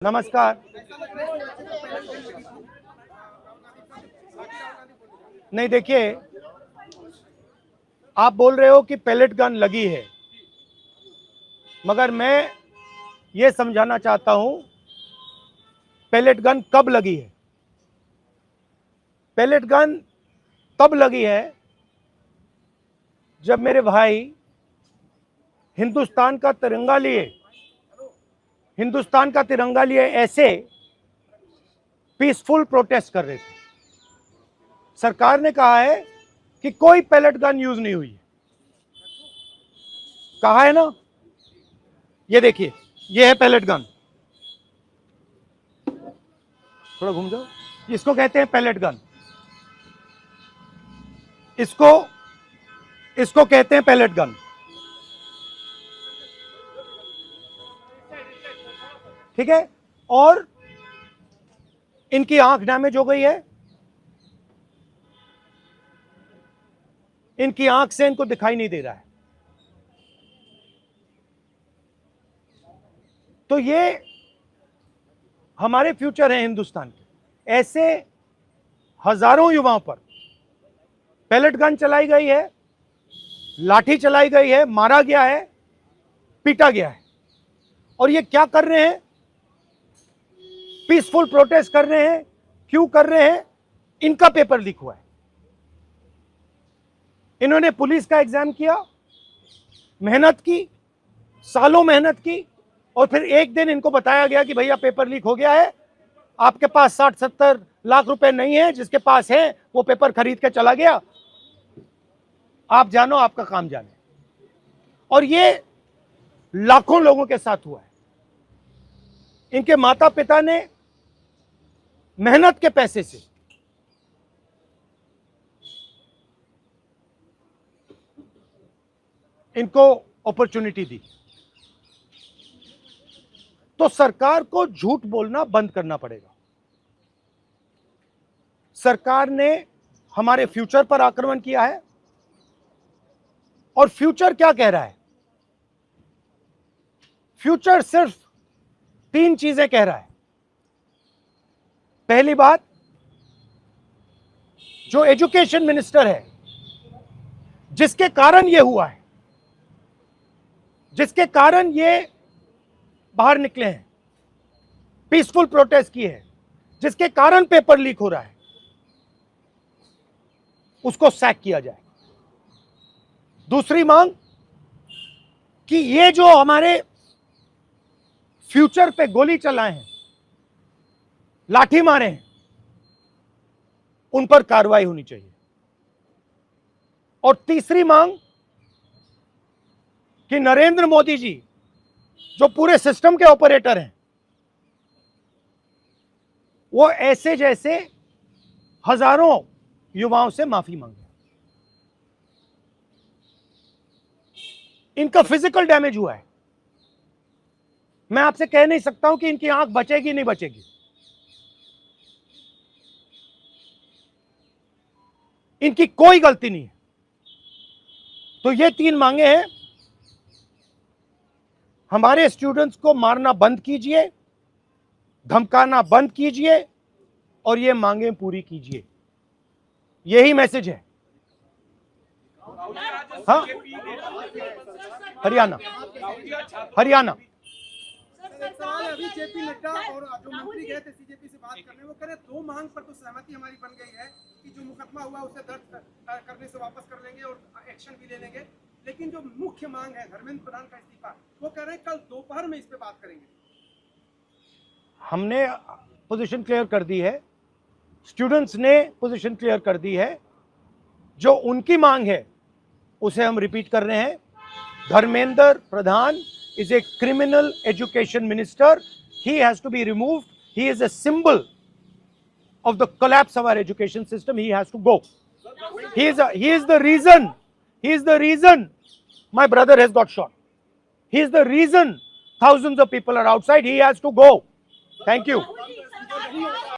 नमस्कार। नहीं, देखिए, आप बोल रहे हो कि पैलेट गन लगी है, मगर मैं ये समझाना चाहता हूं पैलेट गन कब लगी है। पैलेट गन तब लगी है जब मेरे भाई हिंदुस्तान का तिरंगा लिए ऐसे पीसफुल प्रोटेस्ट कर रहे थे। सरकार ने कहा है कि कोई पैलेट गन यूज नहीं हुई है, कहा है ना। ये देखिए, ये है पैलेट गन, थोड़ा घूम जाओ। इसको कहते हैं पैलेट गन, इसको कहते हैं पैलेट गन। ठीक है, और इनकी आंख डैमेज हो गई है, इनकी आंख से इनको दिखाई नहीं दे रहा है। तो ये हमारे फ्यूचर हैं हिंदुस्तान के। ऐसे हजारों युवाओं पर पैलेट गन चलाई गई है, लाठी चलाई गई है, मारा गया है, पीटा गया है। और ये क्या कर रहे हैं? पीसफुल प्रोटेस्ट कर रहे हैं। क्यों कर रहे हैं? इनका पेपर लीक हुआ है। इन्होंने पुलिस का एग्जाम किया, मेहनत की, सालों मेहनत की, और फिर एक दिन इनको बताया गया कि भैया पेपर लीक हो गया है, आपके पास 60-70 लाख रुपए नहीं है, जिसके पास है वो पेपर खरीद के चला गया, आप जानो, आपका काम जाने। और ये लाखों लोगों के साथ हुआ है। इनके माता पिता ने मेहनत के पैसे से इनको अपॉर्चुनिटी दी। तो सरकार को झूठ बोलना बंद करना पड़ेगा। सरकार ने हमारे फ्यूचर पर आक्रमण किया है, और फ्यूचर क्या कह रहा है? फ्यूचर सिर्फ 3 चीजें कह रहा है। पहली बात, जो एजुकेशन मिनिस्टर है, जिसके कारण यह हुआ है, जिसके कारण ये बाहर निकले हैं, पीसफुल प्रोटेस्ट किए हैं, जिसके कारण पेपर लीक हो रहा है, उसको सैक किया जाए। दूसरी मांग कि ये जो हमारे फ्यूचर पे गोली चलाए हैं, लाठी मारे हैं, उन पर कार्रवाई होनी चाहिए। और तीसरी मांग कि नरेंद्र मोदी जी, जो पूरे सिस्टम के ऑपरेटर हैं, वो ऐसे जैसे हजारों युवाओं से माफी मांगे। इनका फिजिकल डैमेज हुआ है। मैं आपसे कह नहीं सकता हूं कि इनकी आंख बचेगी नहीं बचेगी। इनकी कोई गलती नहीं है। तो ये 3 मांगे हैं। हमारे स्टूडेंट्स को मारना बंद कीजिए, धमकाना बंद कीजिए, और ये मांगे पूरी कीजिए। यही मैसेज है। हाँ, हरियाणा सवाल अभी जेपी नड्डा और जो मंत्री गए थे सीजेपी से बात करने, वो कह रहे 2 मांग पर तो सहमति हमारी बन गई है कि जो मुकदमा हुआ उसे दर्ज करने से वापस कर लेंगे और एक्शन भी ले लेंगे, लेकिन जो मुख्य मांग है धर्मेंद्र प्रधान का इस्तीफा, वो कह रहे हैं कल दोपहर में इस पे बात करेंगे। हमने पोजीशन क्लियर कर दी है, स्टूडेंट्स ने पोजीशन क्लियर कर दी है। जो उनकी मांग है उसे हम रिपीट कर रहे हैं। Dharmendra Pradhan is a criminal education minister. He has to be removed. He is a symbol of the collapse of our education system. He has to go. He is the reason my brother has got shot. He is the reason thousands of people are outside. He has to go. Thank you.